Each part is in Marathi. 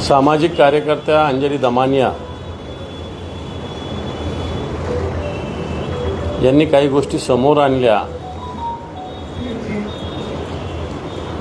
सामाजिक कार्यकर्त्या अंजली दमानिया यांनी काही गोष्टी समोर आणल्या।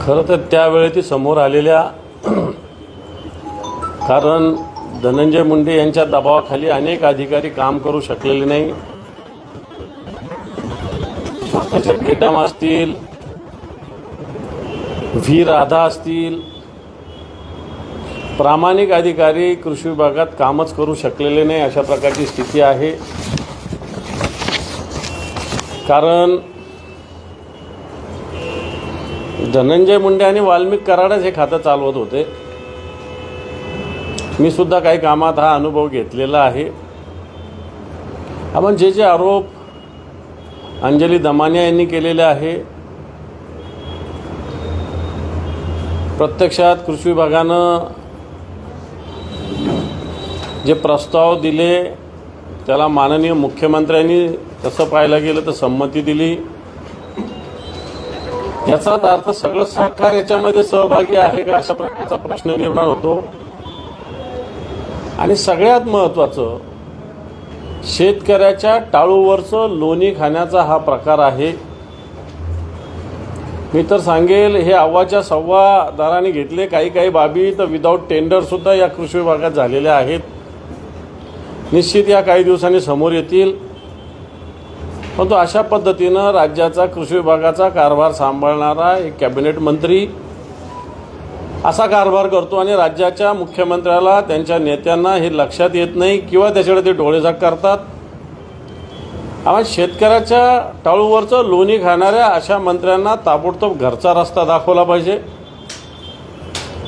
खरं तर त्यावेळी ती समोर आलेल्या कारण धनंजय मुंडे यांच्या दबावाखाली अनेक अधिकारी काम करू शकलेले नाही। केटाम असतील, व्ही राधा असतील, प्रामाणिक अधिकारी कृषी विभागात कामच करू शकलेले नाही, अशा प्रकारची स्थिती आहे। कारण धनंजय मुंडे आणि वाल्मिक कराडच हे खातं चालवत होते। मी सुद्धा काही कामात हा अनुभव घेतलेला आहे। आपण जे आरोप अंजली दमानिया यांनी केलेले आहे, प्रत्यक्षात कृषी विभागानं जे प्रस्ताव दिले त्याला माननीय मुख्यमंत्र्यांनी तसं पाहायला गेलं तर संमती दिली। याचा अर्थ सगळं सरकार याच्यामध्ये सहभागी आहे का अशा प्रकारचा प्रश्न निर्माण होतो। आणि सगळ्यात महत्त्वाचं, शेतकऱ्याच्या टाळूवरचं लोणी खाण्याचा हा प्रकार आहे। मी तर सांगेल, हे अव्वाच्या सव्वा दराने घेतले काही बाबी तर विदाऊट टेंडरसुद्धा या कृषी विभागात झालेल्या आहेत। निश्चित या काही दिवसांनी समोर येतील। परंतु अशा पद्धतीनं राज्याचा कृषी विभागाचा कारभार सांभाळणारा एक कॅबिनेट मंत्री असा कारभार करतो आणि राज्याच्या मुख्यमंत्र्याला, त्यांच्या नेत्यांना हे लक्षात येत नाही किंवा त्याच्याकडे ते डोळेझाक करतात। आपण शेतकऱ्याच्या टाळूवरचं लोणी खाणाऱ्या अशा मंत्र्यांना ताबडतोब घरचा रस्ता दाखवला पाहिजे।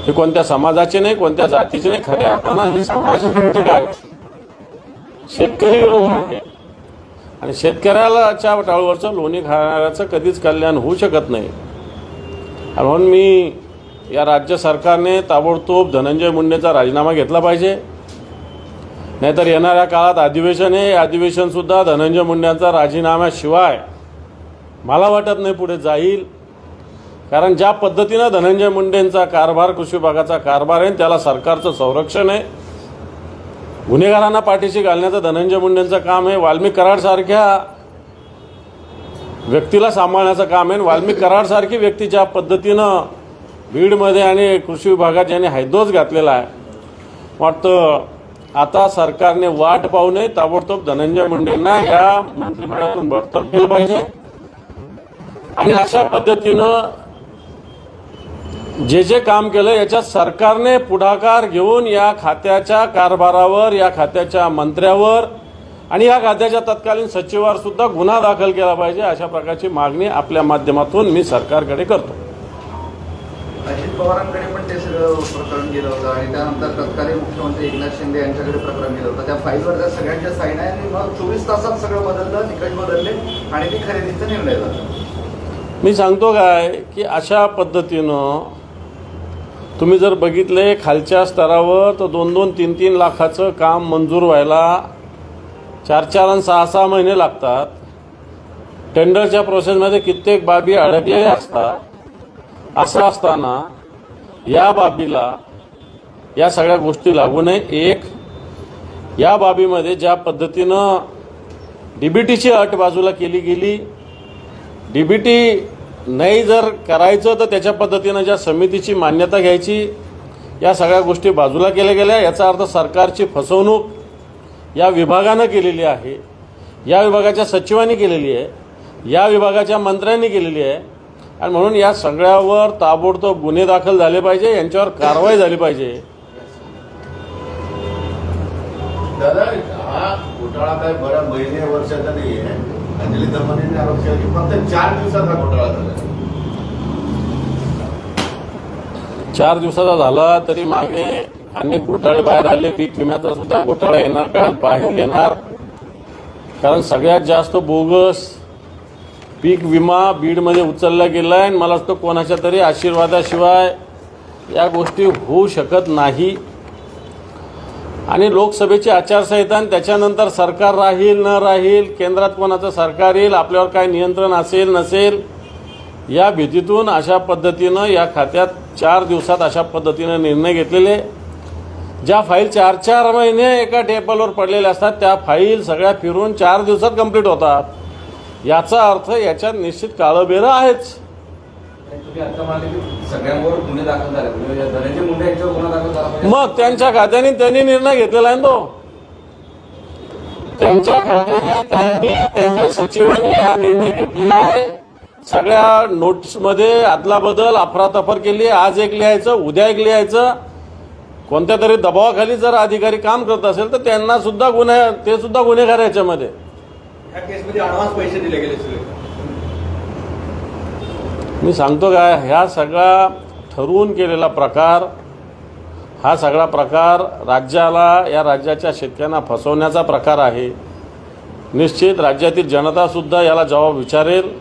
हे कोणत्या समाजाचे नाही, कोणत्या जातीचे नाही, खऱ्या अर्थानं हे समाजाचे काय शेतकरी आहे आणि शेतकऱ्याच्या टाळूवरचं लोणी खाणाऱ्याचं कधीच कल्याण होऊ शकत नाही। म्हणून मी या राज्य सरकारने ताबडतोब धनंजय मुंडेचा राजीनामा घेतला पाहिजे, नाहीतर येणाऱ्या काळात अधिवेशन आहे, अधिवेशनसुद्धा धनंजय मुंडेंचा राजीनाम्याशिवाय मला वाटत नाही पुढे जाईल। कारण ज्या पद्धतीनं धनंजय मुंडेंचा कारभार, कृषी विभागाचा कारभार आहे, त्याला सरकारचं संरक्षण आहे। गुन्हेगारांना पाठीशी घालण्याचं धनंजय मुंडेंचं काम आहे। वाल्मिक कराडसारख्या व्यक्तीला सांभाळण्याचं काम आहे। वाल्मिक कराडसारखी व्यक्ती ज्या पद्धतीनं बीडमध्ये आणि कृषी विभागात ज्याने हैदोस घातलेला आहे, वाटतं आता सरकारने वाट पाहू नये, ताबडतोब धनंजय मुंडेंना या मंत्रिमंडळातून बडतर्फ केलं पाहिजे। आणि अशा पद्धतीनं जे काम केलं याच्यात सरकारने पुढाकार घेऊन या खात्याच्या कारभारावर, या खात्याच्या मंत्र्यावर आणि या खात्याच्या तत्कालीन सचिवावर सुद्धा गुन्हा दाखल केला पाहिजे, अशा प्रकारची मागणी आपल्या माध्यमातून मी सरकारकडे करतो। अजित पवारांकडे पण ते सगळं प्रकरण गेलं होतं आणि त्यानंतर तत्कालीन मुख्यमंत्री एकनाथ शिंदे यांच्याकडे प्रकरण गेलं होतं। त्या फाईलवर त्या सगळ्यांच्या साईन आहे आणि मग 24 तासात सगळं बदललं, निकष बदलले आणि ती खरेदीचा निर्णय झाला। मी सांगतो काय की अशा पद्धतीनं तुम्ही जर बघितले खालच्या स्तरावर तर 2-2, 3-3 लाखाचं काम मंजूर व्हायला 4-4 आणि 6-6 महिने लागतात। टेंडरच्या प्रोसेसमध्ये कित्येक बाबी अडकलेल्या असतात। असं असताना या बाबीला या सगळ्या गोष्टी लागू नये। एक, या बाबीमध्ये ज्या पद्धतीनं डीबीटीची अट बाजूला केली गेली, डीबीटी नाही जर करायचं तर त्याच्या पद्धतीनं ज्या समितीची मान्यता घ्यायची, या सगळ्या गोष्टी बाजूला केल्या गेल्या। याचा अर्थ सरकारची फसवणूक या विभागानं केलेली आहे, या विभागाच्या सचिवांनी केलेली आहे, या विभागाच्या मंत्र्यांनी केलेली आहे। आणि म्हणून या सगळ्यावर ताबडतोब गुन्हे दाखल झाले पाहिजे, यांच्यावर कारवाई झाली पाहिजे। दादा, हा घोटाळा काय बऱ्याच महिने वर्षाचा नाही आहे। अंजली दमानियाने आरोप केला की फक्त 4 दिवसात हा घोटाळा झाला। 4 दिवसाचा झाला तरी मागे अनेक घोटाळे बाहेर आले। पीक विम्याचा सुद्धा घोटाळा येणार का बाहेर येणार, कारण सगळ्यात जास्त बोगस पीक विमा बीडमध्ये उचलला गेला आहे आणि मला वाटतं कोणाच्या तरी आशीर्वादाशिवाय या गोष्टी होऊ शकत नाही। आणि लोकसभेची आचारसंहिता आणि त्याच्यानंतर सरकार राहील न राहील, केंद्रात कोणाचं सरकार येईल, आपल्यावर काय नियंत्रण असेल नसेल, या भीतीतून अशा पद्धतीनं या खात्यात 4 दिवसात अशा पद्धतीनं निर्णय घेतलेले। ज्या फाईल 4-4 महिने एका टेबलवर पडलेल्या असतात त्या फाईल सगळ्या फिरून 4 दिवसात कंप्लीट होतात। याचा अर्थ याच्यात निश्चित काळबेरं आहेच। तुम्ही आता म्हणाले की सगळ्यांवर गुन्हे दाखल झाले, म्हणजे धनंजय मुंडे यांच्यावर गुन्हा दाखल झाला पाहिजे। मग त्यांच्या खात्याने त्यांनी निर्णय घेतलेला आहे तो, त्यांच्या खात्याने त्यांच्या सचिवांनी हा निर्णय घेतलेला आहे। सगळ्या नोट्समध्ये अदलाबदल अफरातफर केली, आज एक लिहायचं उद्या एक लिहायचं। कोणत्या तरी दबावाखाली जर अधिकारी काम करत असेल तर त्यांना सुद्धा ते सुद्धा गुन्हेगार याच्यामध्ये। ह्या केसमध्ये ॲडव्हान्स पैसे दिले गेले सगळे। मी सांगतो काय, ह्या सगळा ठरवून केलेला प्रकार, हा सगळा प्रकार राज्याला, या राज्याच्या शेतकऱ्यांना फसवण्याचा प्रकार आहे। निश्चित राज्यातील जनतासुद्धा याला जबाब विचारेल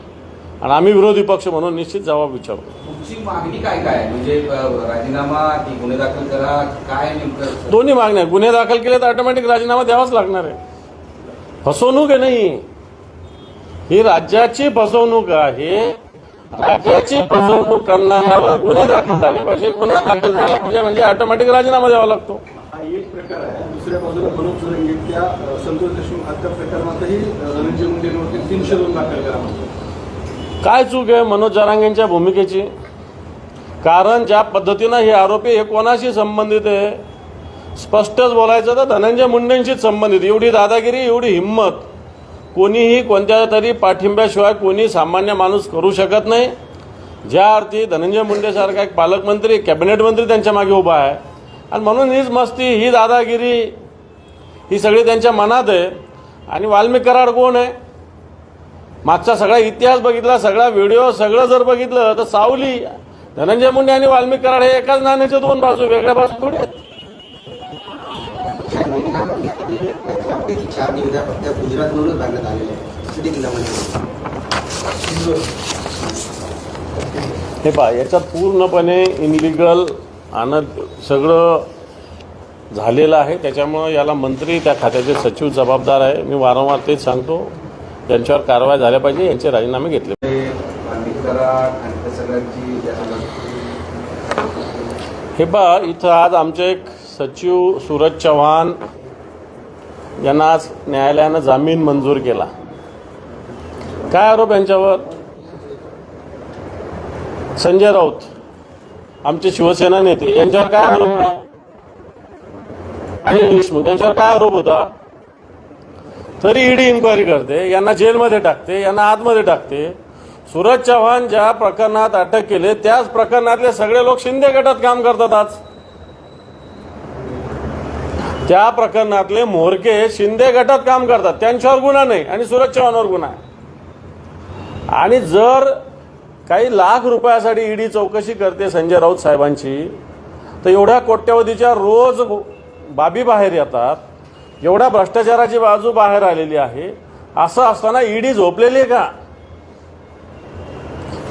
आणि आम्ही विरोधी पक्ष म्हणून निश्चित जबाब विचारू। तुमची मागणी काय काय आहे? म्हणजे राजीनामा की गुन्हे दाखल करा, काय नेमकं? दोन्ही मागण्या। गुन्हे दाखल केले तर ऑटोमॅटिक राजीनामा द्यावाच लागणार आहे। फसवणूक आहे नाही ही, राज्याची फसवणूक आहे। राज्याची फसवणूक करणाऱ्यावर गुन्हे दाखल झाले पाहिजे, गुन्हा दाखल झाला पाहिजे म्हणजे ऑटोमॅटिक राजीनामा द्यावा लागतो। हा एक प्रकार आहे। दुसऱ्या बाजूला मनोज जरंगे त्या संतोष देशमुख हत्या प्रकरणातही धनंजय मुंडेंवरती 302 दाखल करा म्हणतो। काय चूक आहे मनोज जरांगेंच्या भूमिकेची? कारण ज्या पद्धतीनं हे आरोपी हे कोणाशी संबंधित आहे, स्पष्टच बोलायचं तर धनंजय मुंडेंशीच संबंधित। एवढी दादागिरी, एवढी हिंमत कोणीही कोणत्या तरी पाठिंब्याशिवाय कोणी सामान्य माणूस करू शकत नाही। ज्या अर्थी धनंजय मुंडेसारखा एक पालकमंत्री, कॅबिनेट मंत्री त्यांच्या मागे उभा आहे आणि म्हणून हीच मस्ती, ही दादागिरी, ही सगळी त्यांच्या मनात आहे। आणि वाल्मिक कराड कोण आहे? मागचा सगळा इतिहास बघितला, सगळा व्हिडिओ सगळं जर बघितलं तर सावली, धनंजय मुंडे आणि वाल्मिक कराड हे एकाच नाण्याच्या दोन बाजू, वेगळ्या बाजू थोडी आहेत। 4 निविदा फक्त गुजरातमधूनच बांधण्यात आलेल्या आहेत सिटी जिल्ह्यामध्ये। हे पहा, याच्यात पूर्णपणे इनलिगल आणि सगळं झालेलं आहे। त्याच्यामुळं याला मंत्री, त्या खात्याचे सचिव जबाबदार आहे। मी वारंवार तेच सांगतो, यांच्यावर कारवाई झाल्या पाहिजे, यांचे राजीनामे घेतले पाहिजे। वाल्मिक कराड आणि त्या सगळ्यांची हे पहा, इथं आज आमचे एक सचिव सूरज चव्हाण यांना आज न्यायालयानं जामीन मंजूर केला। काय आरोप यांच्यावर? संजय राऊत आमचे शिवसेना नेते, यांच्यावर काय आरोप आहे? अनिल देशमुख यांच्यावर काय आरोप होता? तरी ईडी इन्क्वायरी करते, यांना जेलमध्ये टाकते, यांना आतमध्ये टाकते। सूरज चव्हाण ज्या प्रकरणात अटक केले त्याच प्रकरणातले सगळे लोक शिंदे गटात काम करतात। आज त्या प्रकरणातले म्होरके शिंदे गटात काम करतात, त्यांच्यावर गुन्हा नाही आणि सूरज चव्हाणवर गुन्हा आहे। आणि जर काही लाख रुपयासाठी ईडी चौकशी करते संजय राऊत साहेबांची, तर एवढ्या कोट्यवधीच्या रोज बाबी बाहेर येतात, एवढ्या भ्रष्टाचाराची बाजू बाहेर आलेली आहे। असं असताना ईडी झोपलेली आहे का?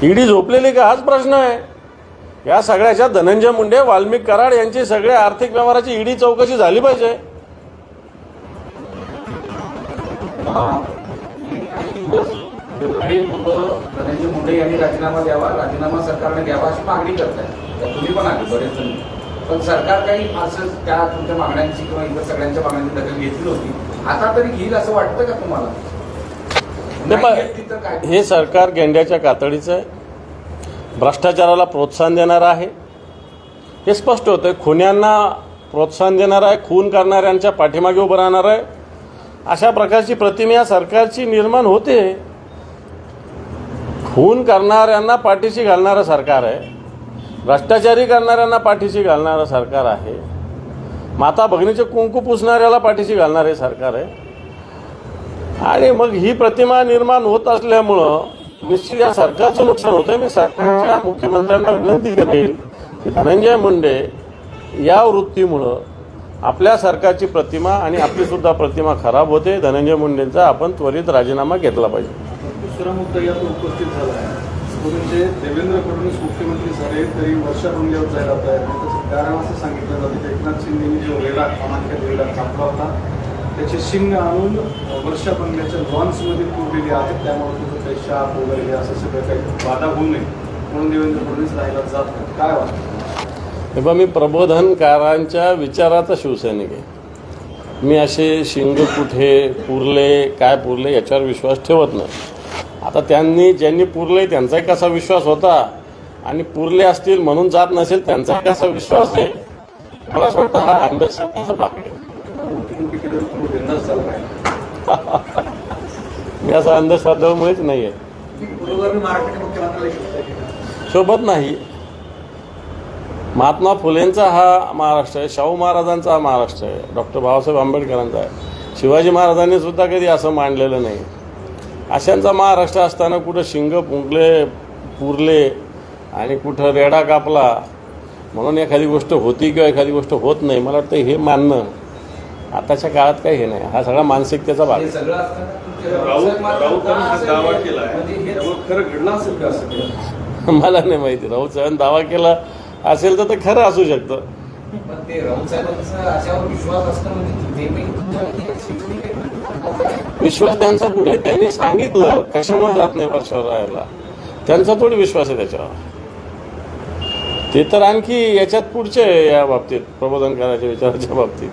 ईडी झोपलेली का हाच प्रश्न आहे। या सगळ्याच्या धनंजय मुंडे, वाल्मिक कराड यांची सगळ्या आर्थिक व्यवहाराची ईडी चौकशी झाली पाहिजे। धनंजय मुंडे यांनी राजीनामा द्यावा, राजीनामा सरकारने द्यावा अशी मागणी करताय। तुम्ही पण आले बरेच जण, पण सरकार काही असं त्या तुमच्या मागण्यांची किंवा इतर सगळ्यांच्या मागण्यांची दखल घेतली नव्हती। आता तरी घेईल असं वाटतं का तुम्हाला? हे सरकार गेंड्याच्या कातडीचं आहे, भ्रष्टाचाराला प्रोत्साहन देणार आहे, हे स्पष्ट होतं। खुन्यांना प्रोत्साहन देणार आहे, खून करणाऱ्यांच्या पाठीमागे उभं राहणार आहे, अशा प्रकारची प्रतिमा या सरकारची निर्माण होते। खून करणाऱ्यांना पाठीशी घालणारं सरकार आहे, भ्रष्टाचारी करणाऱ्यांना पाठीशी घालणारं सरकार आहे, माता भगिनीचे कुंकू पुसणाऱ्याला पाठीशी घालणारे सरकार आहे। आणि मग ही प्रतिमा निर्माण होत असल्यामुळं निश्चित या सरकारचं नुकसान होतं। मी सरकारच्या मुख्यमंत्र्यांना विनंती करेल की धनंजय मुंडे या वृत्तीमुळं आपल्या सरकारची प्रतिमा आणि आपली सुद्धा प्रतिमा खराब होते। धनंजय मुंडेंचा आपण त्वरित राजीनामा घेतला पाहिजे। दुसरा मुद्दा यात उपस्थित झाला आहे, म्हणजे देवेंद्र फडणवीस मुख्यमंत्री झाले तरी वर्षा बंगल्यावर जाहिरात आहे। त्याचं कारण असं सांगितलं जातं की एकनाथ शिंदेनी जो रेडा, अमान्य रेडा कापला होता, त्याचे शिंग आणून वर्षा बंगल्याच्या लॉन्समध्ये पुरलेली आहेत, त्यामुळे तुझं काही शाप वगैरे असं सगळं काही बाधा होऊ नये म्हणून देवेंद्र फडणवीस राहायला जात नाही। काय वाटतं? हे बघ, मी प्रबोधनकारांच्या विचाराचा शिवसैनिक आहे. मी असे शिंग कुठे पुरले काय पुरले याच्यावर विश्वास ठेवत नाही. आता ज्यांनी पुरले त्यांचाही कसा विश्वास होता आणि पुरले असतील म्हणून जात नसेल त्यांचा कसा विश्वास आहे, मला असं वाटतं हा अंधश्रद्धेचा भाग आहे. मी असा अंधश्रद्धेमुळेच नाही आहे, शोभत नाही. महात्मा फुलेंचा हा महाराष्ट्र आहे, शाहू महाराजांचा हा महाराष्ट्र आहे, डॉक्टर बाबासाहेब आंबेडकरांचा आहे. शिवाजी महाराजांनी सुद्धा कधी असं मांडलेलं नाही. अशांचा महाराष्ट्र असताना कुठं शिंग पुरले आणि कुठं रेडा कापला म्हणून एखादी गोष्ट होती किंवा एखादी गोष्ट होत नाही, मला वाटतं हे मानणं आताच्या काळात काही हे नाही. हा सगळा मानसिकतेचा भाग हे आहे. सगळं असताना तुमच्या राऊतांनी हा असं दावा हे- केलाय, म्हणजे हे- त्यामुळे खरं घडलं असेल का असं केलं? मला नाही माहिती. राऊत साहेबांनी दावा केला असेल तर ते खरं असू शकतं. पण ते राऊत साहेबांचा अशावर विश्वास असणं म्हणजे ते मी विश्वास त्यांचा कुठे, त्यांनी सांगितलं कशामुळे जात नाही वर्षावर राहायला, त्यांचा थोडी विश्वास आहे त्याच्यावर. ते तर आणखी याच्यात पुढचे आहे या बाबतीत, प्रबोधनकाराच्या विचाराच्या बाबतीत.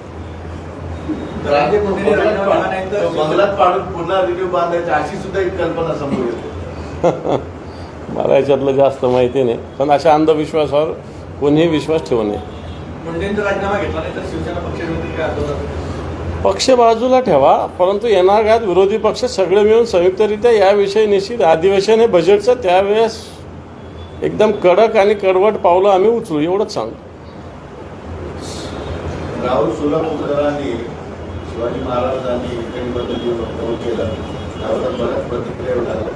बंगल्यात पाडून पुन्हा रिव्ह्यू बांधायची अशी सुद्धा एक कल्पना समोर येते. मला याच्यातलं जास्त माहिती नाही, पण अशा अंधविश्वासावर कोणीही विश्वास ठेवू नये. मुंडेंचा राजीनामा घेतला नाही तर शिवसेना पक्षाने काय आंदोलन? पक्ष बाजूला ठेवा, परंतु येणाऱ्या काळात विरोधी पक्ष सगळे मिळून संयुक्तरित्या याविषयी निश्चित अधिवेशन हे बजेटचं त्यावेळेस एकदम कडक आणि कडवट पावलं आम्ही उचलू, एवढंच सांगतो. राहुल सोलापूरकरांनी शिवाजी महाराजांनी इकडे जे वक्तव्य केलं त्यावर बऱ्याच प्रतिक्रिया मिळाल्या.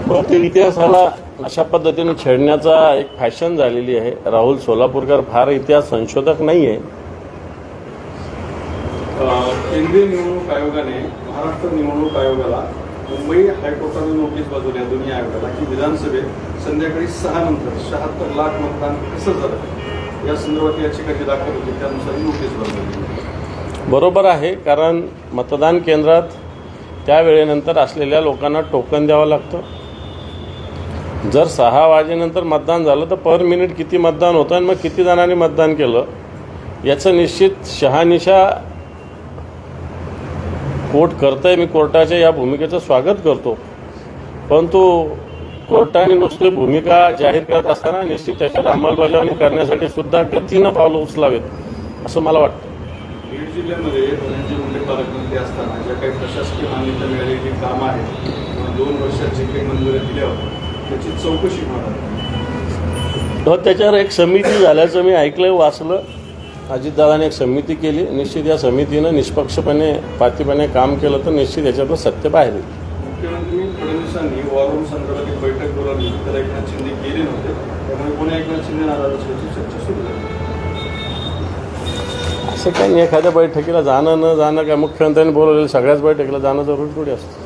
भारतीय इतिहासाला अशा पद्धतीने छेडण्याचा एक फॅशन झालेली आहे. राहुल सोलापूरकर फार इतिहास संशोधक नाही आहे. केंद्रीय निवडणूक आयोगाने महाराष्ट्र निवडणूक आयोगाला मुंबई हायकोर्टाने नोटीस बजावली आहे दोन्ही आयोगाला की विधानसभेत संध्याकाळी 6 नंतर 76 लाख मतदान कसं झालं या संदर्भात याचिका दाखल होती, त्यानुसार नोटीस बजावली. बरोबर आहे, कारण मतदान केंद्रात त्या वेळेनंतर असलेल्या लोकांना टोकन द्यावं लागतं. जर 6 वाजेनंतर मतदान झालं तर पर मिनिट किती मतदान होतं आणि मग किती जणांनी मतदान केलं याचं निश्चित शहानिशा कोर्ट करतंय. मी कोर्टाच्या या भूमिकेचं स्वागत करतो, परंतु कोर्टाने नुसती भूमिका जाहीर करत असताना निश्चित त्याच्यात अंमलबजावणी करण्यासाठी सुद्धा गतीनं पावलं उचलावेत असं मला वाटतं. बीड जिल्ह्यामध्ये धनंजय मुंडे पालकमंत्री असताना ज्या काही प्रशासकीय मान्यता मिळालेली कामं आहेत किंवा 2 वर्षात जे काही मंजुऱ्या दिल्या होत्या त्याची चौकशी होणार. त्याच्यावर एक समिती झाल्याचं मी ऐकलं, वाचलं. अजितदादाने एक समिती केली. निश्चित या समितीनं निष्पक्षपणे पातीपणे काम केलं तर निश्चित याच्यातलं सत्य बाहेर येईल. मुख्यमंत्री फडणवीसांनी वॉर रूम संदर्भात एक बैठक बोलावली तर एकनाथ शिंदे गेले नव्हते, त्यामुळे पुन्हा एकनाथ शिंदे नाराज असल्याची चर्चा सुरू झाली. असं काही नाही, एखाद्या बैठकीला जाणं न जाणं काय मुख्यमंत्र्यांनी बोलवलेलं सगळ्याच बैठकीला जाणं जरूर थोडी असतं.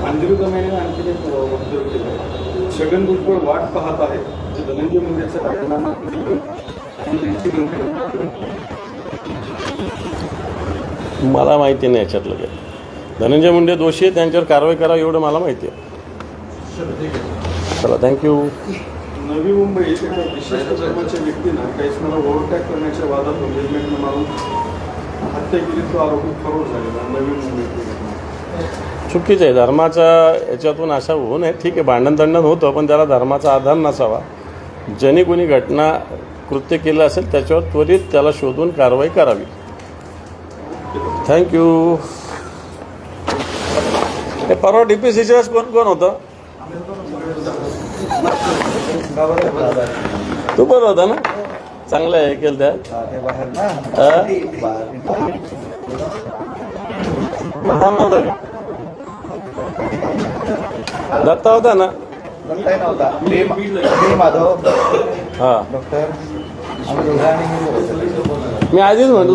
अंधेरी दरम्यान आणखी एक वक्तव्य केलं, छगन भुजबळ वाट पाहत आहे जे धनंजय मुंडेचा राजीनामा मला माहिती नाही याच्यातलं काय. धनंजय मुंडे दोषी आहे, त्यांच्यावर कारवाई करावी एवढं मला माहिती आहे. चला, थँक्यू. नवी मुंबईत एका विशिष्ट धर्माच्या व्यक्तीनं कैसनाला ओव्हरटॅक करण्याच्या वादातून हेल्मेटनं मारून हत्या केली, तो आरोपी फरार झालेला. नवी मुंबईत चुकीचं आहे. धर्माचा याच्यातून असा होऊ नये. ठीक आहे, भांडण होतं, पण त्याला धर्माचा आधार नसावा. ज्यांनी कोणी घटना कृत्य केलं असेल त्याच्यावर त्वरित त्याला शोधून कारवाई करावी. थँक्यू. हे परवा DPCच्या कोण कोण होतं? तू पण होता ना? चांगलं आहे केलं त्यात. दत्ता होता ना? हां, मी आधीच म्हणतो.